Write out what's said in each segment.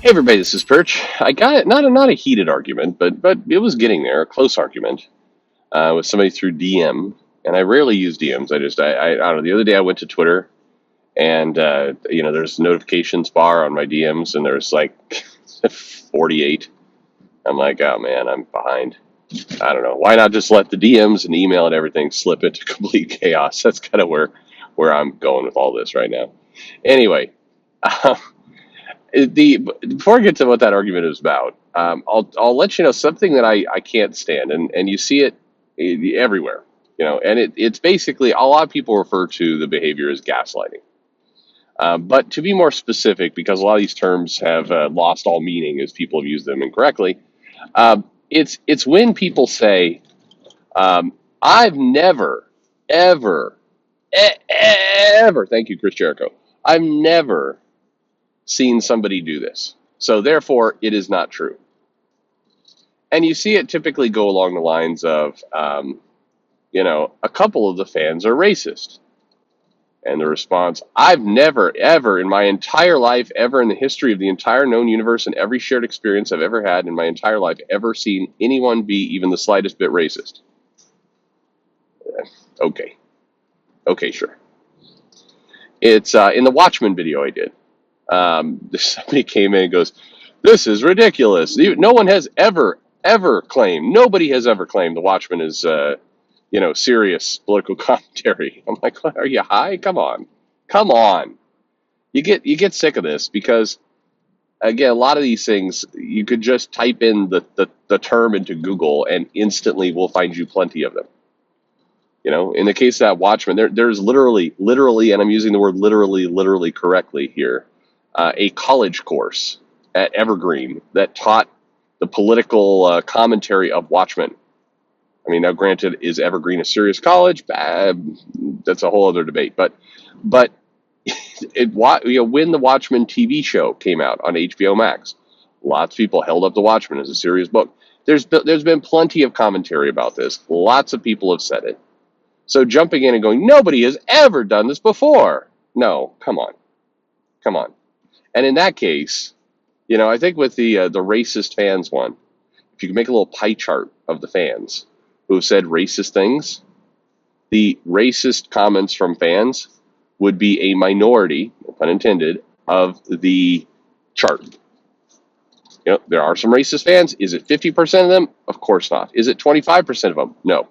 Hey everybody, this is Perch. I got not a heated argument, but it was getting there, a close argument with somebody through DM, and I rarely use DMs. I don't know. The other day I went to Twitter, and there's a notifications bar on my DMs, and there's like 48. I'm like, oh man, I'm behind. I don't know. Why not just let the DMs and email and everything slip into complete chaos? That's kind of where I'm going with all this right now. Anyway. Before I get to what that argument is about, I'll let you know something that I can't stand, and you see it everywhere, and it's basically a lot of people refer to the behavior as gaslighting. But to be more specific, because a lot of these terms have lost all meaning as people have used them incorrectly, it's when people say, "I've never, ever, ever," thank you, Chris Jericho. I've never seen somebody do this. So therefore, it is not true. And you see it typically go along the lines of, a couple of the fans are racist. And the response, I've never, ever in my entire life, ever in the history of the entire known universe and every shared experience I've ever had in my entire life, ever seen anyone be even the slightest bit racist. Okay. Okay, sure. It's in the Watchmen video I did. Somebody came in and goes, "This is ridiculous. No one has ever claimed. Nobody has ever claimed the Watchmen is, serious political commentary." I'm like, "What, are you high? Come on." You get sick of this because again, a lot of these things you could just type in the term into Google and instantly we'll find you plenty of them. In the case of that Watchmen, there's literally, and I'm using the word literally correctly here, a college course at Evergreen that taught the political commentary of Watchmen. I mean, now granted, is Evergreen a serious college? That's a whole other debate. But when the Watchmen TV show came out on HBO Max, lots of people held up the Watchmen as a serious book. There's been plenty of commentary about this. Lots of people have said it. So jumping in and going, nobody has ever done this before. No, come on. And in that case, I think with the racist fans one, if you can make a little pie chart of the fans who have said racist things, the racist comments from fans would be a minority, no pun intended, of the chart. There are some racist fans. Is it 50% of them? Of course not. Is it 25% of them? No.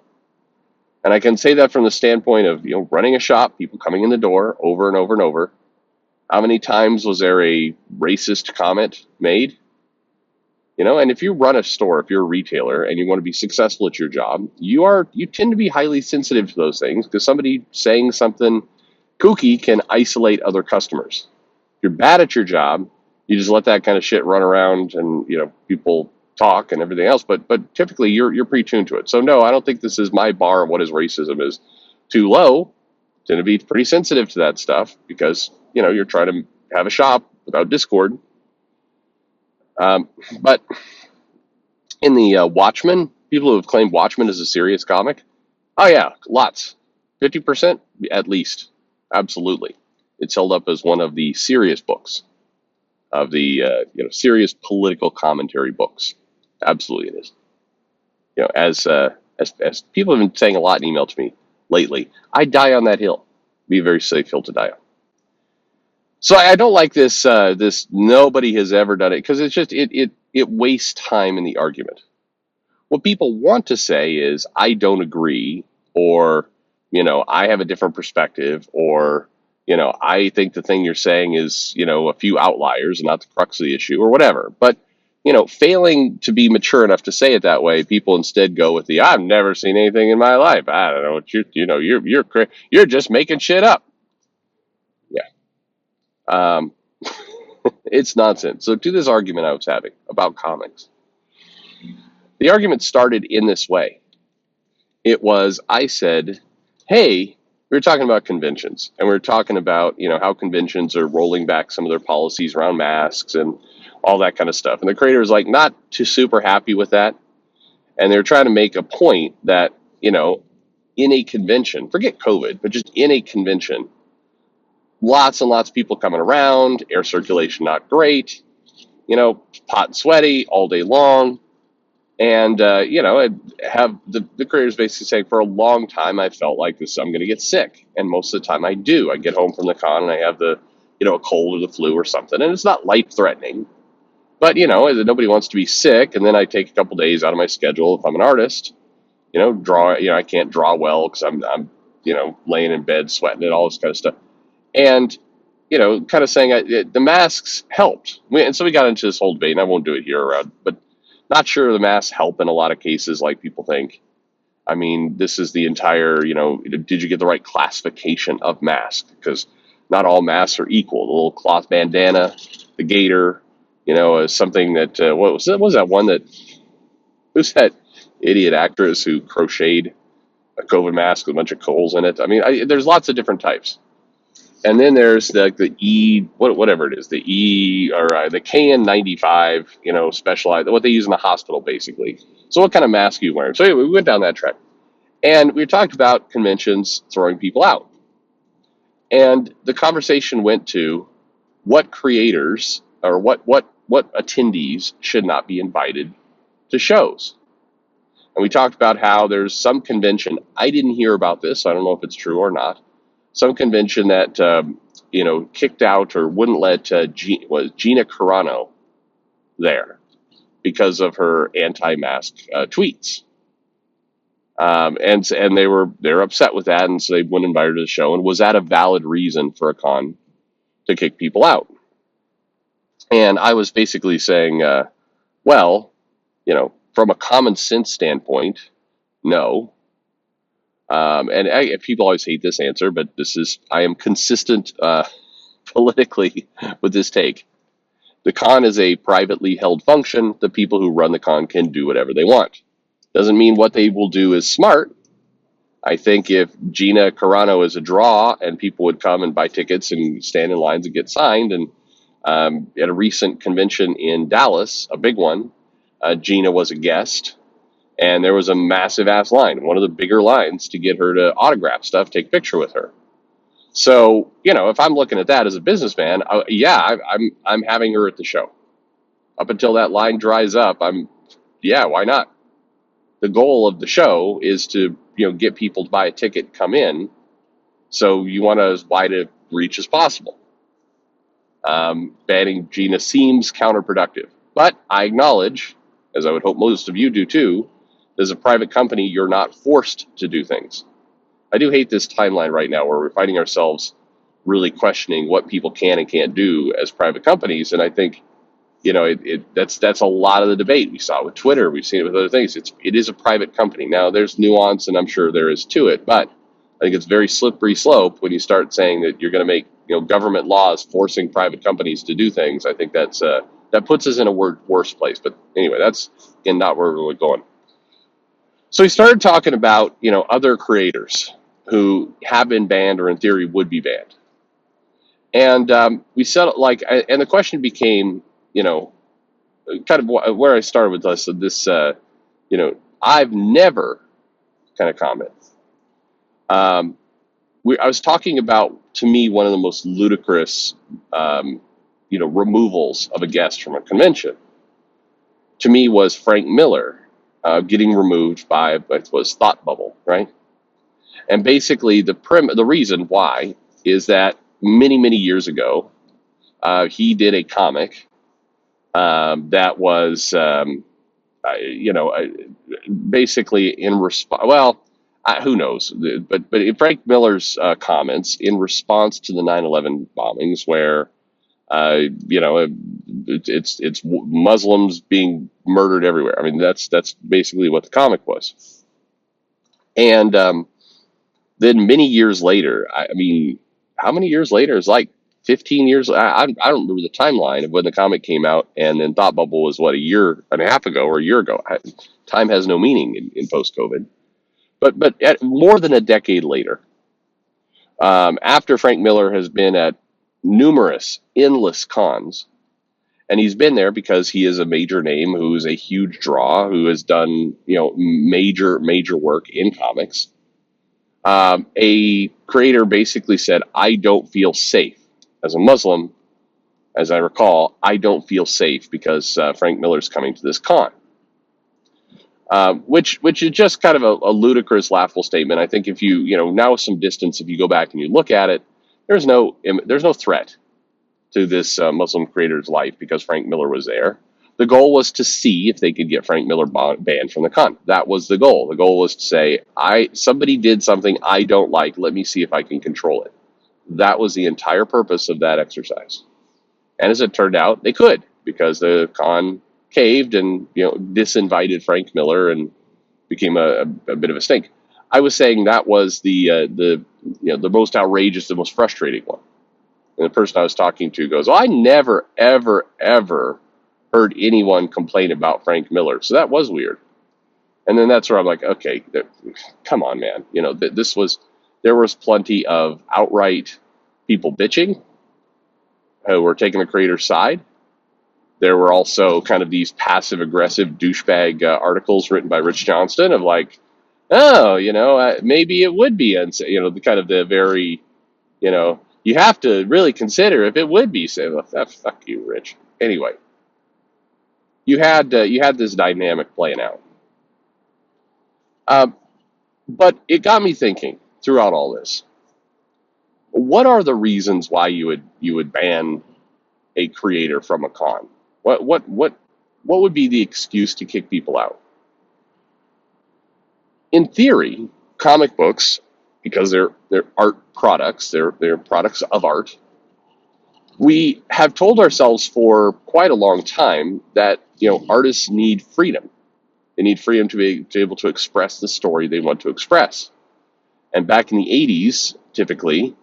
And I can say that from the standpoint of, running a shop, people coming in the door over and over and over. How many times was there a racist comment made? And if you run a store, if you're a retailer and you want to be successful at your job, you tend to be highly sensitive to those things because somebody saying something kooky can isolate other customers. If you're bad at your job, you just let that kind of shit run around and, people talk and everything else, but typically you're pretty tuned to it. So no, I don't think this is my bar of what is racism is too low. I tend to be pretty sensitive to that stuff because you're trying to have a shop without discord. But in the Watchmen, people who have claimed Watchmen as a serious comic, oh yeah, lots, 50% at least, absolutely. It's held up as one of the serious books of the serious political commentary books. Absolutely, it is. As people have been saying a lot in email to me lately, I die on that hill. Be a very safe hill to die on. So I don't like this. This nobody has ever done it because it's just it wastes time in the argument. What people want to say is I don't agree, or I have a different perspective, or I think the thing you're saying is a few outliers and not the crux of the issue, or whatever. But failing to be mature enough to say it that way, people instead go with the I've never seen anything in my life. I don't know what you're just making shit up. Yeah. It's nonsense. So to this argument I was having about comics, the argument started in this way. It was, I said, hey, we were talking about conventions, and we were talking about, how conventions are rolling back some of their policies around masks and all that kind of stuff. And the creator was like, not too super happy with that. And they were trying to make a point that, in a convention, forget COVID, but just in a convention, lots and lots of people coming around, air circulation not great. hot and sweaty all day long. And, I'd have the creators basically saying for a long time, I felt like this, I'm going to get sick. And most of the time I do. I get home from the con and I have a cold or the flu or something. And it's not life threatening, but, nobody wants to be sick. And then I take a couple days out of my schedule if I'm an artist, I can't draw well because I'm laying in bed sweating and all this kind of stuff. And, kind of saying the masks helped. And so we got into this whole debate, and I won't do it here, but not sure the masks help in a lot of cases like people think. I mean, this is the entire, did you get the right classification of mask? Because not all masks are equal. The little cloth bandana, the gator, is something that, what was that one that, who's that idiot actress who crocheted a COVID mask with a bunch of holes in it? I mean, there's lots of different types. And then there's the E, whatever it is, the E or the KN95, specialized, what they use in the hospital, basically. So what kind of mask are you wearing? So anyway, we went down that track. And we talked about conventions throwing people out. And the conversation went to what creators or what attendees should not be invited to shows. And we talked about how there's some convention, I didn't hear about this, so I don't know if it's true or not, some convention that, kicked out or wouldn't let Gina Carano there because of her anti-mask tweets. And they're upset with that, and so they wouldn't invite her to the show. And was that a valid reason for a con to kick people out? And I was basically saying, from a common sense standpoint, no. And people always hate this answer, but I am consistent politically with this take. The con is a privately held function. The people who run the con can do whatever they want. Doesn't mean what they will do is smart. I think if Gina Carano is a draw and people would come and buy tickets and stand in lines and get signed, and at a recent convention in Dallas, a big one, Gina was a guest, and there was a massive ass line, one of the bigger lines to get her to autograph stuff, take a picture with her. So, if I'm looking at that as a businessman, I'm having her at the show. Up until that line dries up, why not? The goal of the show is to, get people to buy a ticket, come in. So you want as wide a reach as possible. Banning Gina seems counterproductive, but I acknowledge, as I would hope most of you do too, as a private company, you're not forced to do things. I do hate this timeline right now where we're finding ourselves really questioning what people can and can't do as private companies. And I think, that's a lot of the debate. We saw it with Twitter. We've seen it with other things. It is a private company. Now, there's nuance, and I'm sure there is to it, but I think it's very slippery slope when you start saying that you're going to make government laws forcing private companies to do things. I think that puts us in a worse place. But anyway, that's again not where we're going. So we started talking about other creators who have been banned or in theory would be banned, and we said and the question became kind of where I started with this. I've never kind of comment. I was talking about, to me, one of the most ludicrous, removals of a guest from a convention. To me, was Frank Miller getting removed by what was Thought Bubble, right? And basically, the reason why is that many years ago, he did a comic that was, basically in response. Well, who knows? But in Frank Miller's comments in response to the 9/11 bombings, where it's Muslims being murdered everywhere. I mean, that's basically what the comic was. And then many years later, I mean, how many years later? It's like 15 years. I don't remember the timeline of when the comic came out, and then Thought Bubble was what, a year and a half ago or a year ago. Time has no meaning in post-COVID. But at more than a decade later, after Frank Miller has been at numerous, endless cons, and he's been there because he is a major name who is a huge draw, who has done major work in comics. A creator basically said, I don't feel safe as a Muslim as I recall, I don't feel safe because Frank Miller's coming to this con. Which is just kind of a ludicrous, laughable statement. I think if now with some distance, if you go back and you look at it, there's no threat to this Muslim creator's life because Frank Miller was there. The goal was to see if they could get Frank Miller banned from the con. That was the goal. The goal was to say, somebody did something I don't like. Let me see if I can control it. That was the entire purpose of that exercise. And as it turned out, they could, because the con caved and disinvited Frank Miller and became a bit of a stink. I was saying that was the most outrageous, the most frustrating one. And the person I was talking to goes, "Well, I never, ever, ever heard anyone complain about Frank Miller, so that was weird." And then that's where I'm like, okay, come on, man. There was plenty of outright people bitching who were taking the creator's side. There were also kind of these passive aggressive douchebag articles written by Rich Johnston of like, oh, maybe it would be unsafe. The kind of the very, you have to really consider if it would be safe. Fuck you, Rich. Anyway, you had this dynamic playing out, but it got me thinking throughout all this. What are the reasons why you would ban a creator from a con? What would be the excuse to kick people out? In theory, comic books, because they're art products, they're products of art. We have told ourselves for quite a long time that artists need freedom. They need freedom to be able to express the story they want to express. And back in the 80s, typically,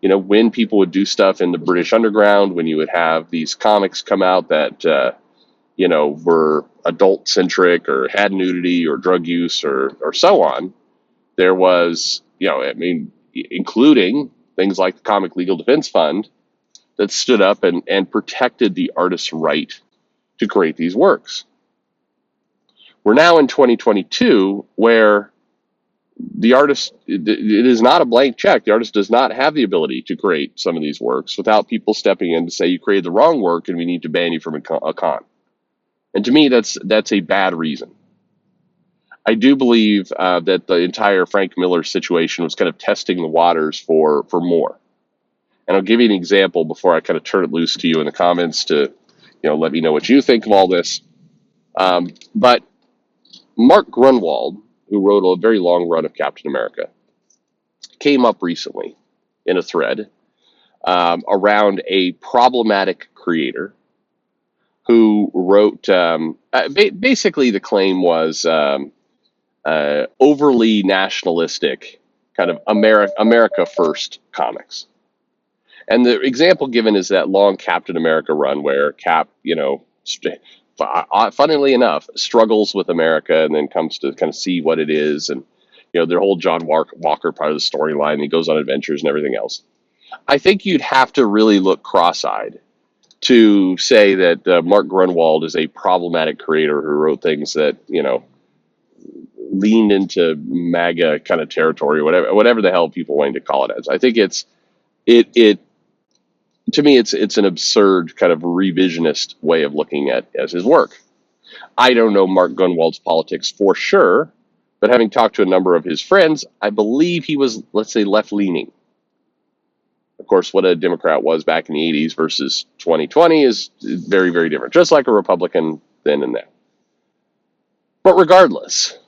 when people would do stuff in the British underground, when you would have these comics come out that were adult centric or had nudity or drug use or so on, there was including things like the Comic Legal Defense Fund that stood up and protected the artist's right to create these works. We're now in 2022 where the artist, it is not a blank check. The artist does not have the ability to create some of these works without people stepping in to say you created the wrong work and we need to ban you from a con. And to me, that's a bad reason. I do believe that the entire Frank Miller situation was kind of testing the waters for more. And I'll give you an example before I kind of turn it loose to you in the comments to let me know what you think of all this. But Mark Grunwald, who wrote a very long run of Captain America, came up recently in a thread around a problematic creator who wrote, basically the claim was overly nationalistic, kind of America first comics. And the example given is that long Captain America run where Cap, funnily enough, struggles with America and then comes to kind of see what it is. And, their whole John Walker part of the storyline. He goes on adventures and everything else. I think you'd have to really look cross-eyed to say that Mark Grunwald is a problematic creator who wrote things that, leaned into MAGA kind of territory, whatever the hell people wanting to call it as. I think to me, it's an absurd kind of revisionist way of looking at as his work. I don't know Mark Grunwald's politics for sure, but having talked to a number of his friends, I believe he was, let's say, left-leaning. Of course, what a Democrat was back in the 80s versus 2020 is very, very different, just like a Republican then and now. But regardless,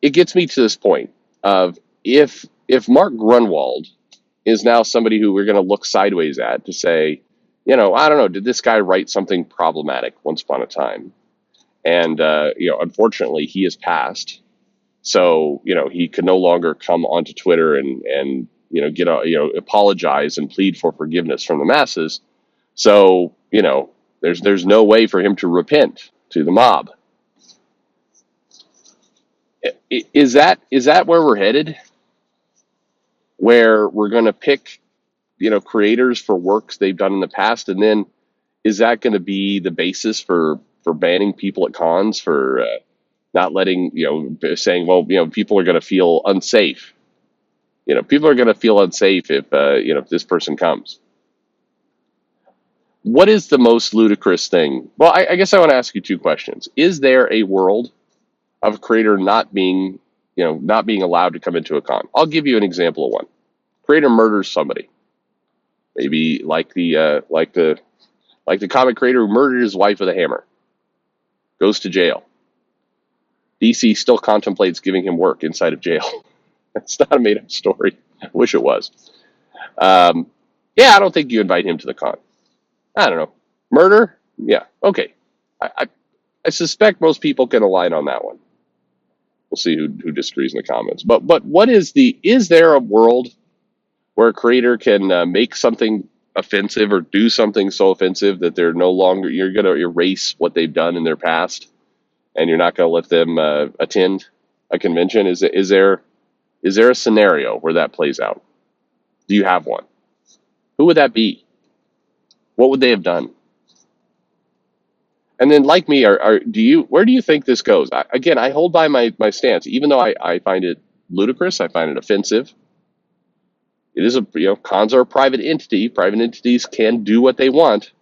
it gets me to this point of if Mark Grunwald is now somebody who we're going to look sideways at to say, I don't know, did this guy write something problematic once upon a time? And, unfortunately, he has passed. So, he could no longer come onto Twitter and apologize and plead for forgiveness from the masses. So, there's no way for him to repent to the mob. Is that where we're headed? Where we're going to pick, creators for works they've done in the past, and then is that going to be the basis for banning people at cons for not letting, saying, well, people are going to feel unsafe. People are going to feel unsafe if this person comes. What is the most ludicrous thing? Well, I guess I want to ask you two questions. Is there a world of a creator not being, not being allowed to come into a con? I'll give you an example of one. Creator murders somebody, maybe like the comic creator who murdered his wife with a hammer, goes to jail. DC still contemplates giving him work inside of jail. It's not a made-up story. I wish it was. Yeah, I don't think you invite him to the con. I don't know. Murder? Yeah, okay. I suspect most people can align on that one. We'll see who disagrees in the comments. But is there a world where a creator can make something offensive or do something so offensive that they're no longer, you're going to erase what they've done in their past, and you're not going to let them attend a convention? Is there a scenario where that plays out? Do you have one? Who would that be? What would they have done? And then, like me, where do you think this goes? I hold by my stance, even though I find it ludicrous, I find it offensive. It is cons are a private entity. Private entities can do what they want.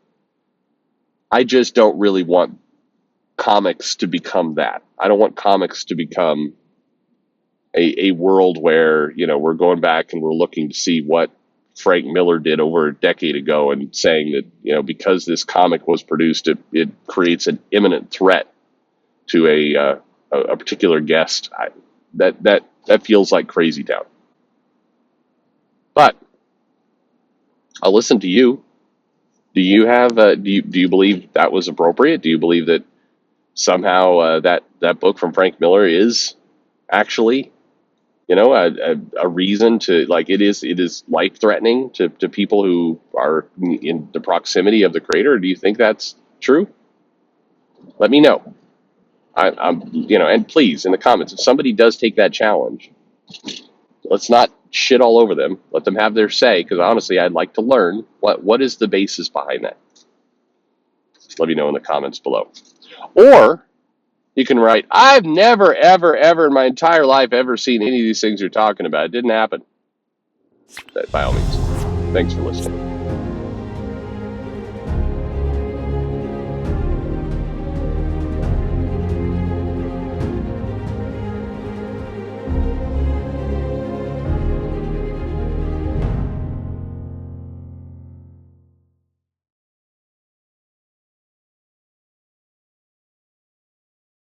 I just don't really want comics to become that. I don't want comics to become a world where, we're going back and we're looking to see what Frank Miller did over a decade ago and saying that, because this comic was produced, it creates an imminent threat to a particular guest. That feels like crazy town. But I'll listen to you. Do you have? Do you believe that was appropriate? Do you believe that somehow that book from Frank Miller is actually, a reason to, like, it is life threatening to people who are in the proximity of the creator? Do you think that's true? Let me know. I'm and please, in the comments, if somebody does take that challenge, let's not shit all over them. Let them have their say, because honestly, I'd like to learn what is the basis behind that. Let me know in the comments below. Or you can write, I've never, ever, ever in my entire life ever seen any of these things you're talking about. It didn't happen. By all means. Thanks for listening.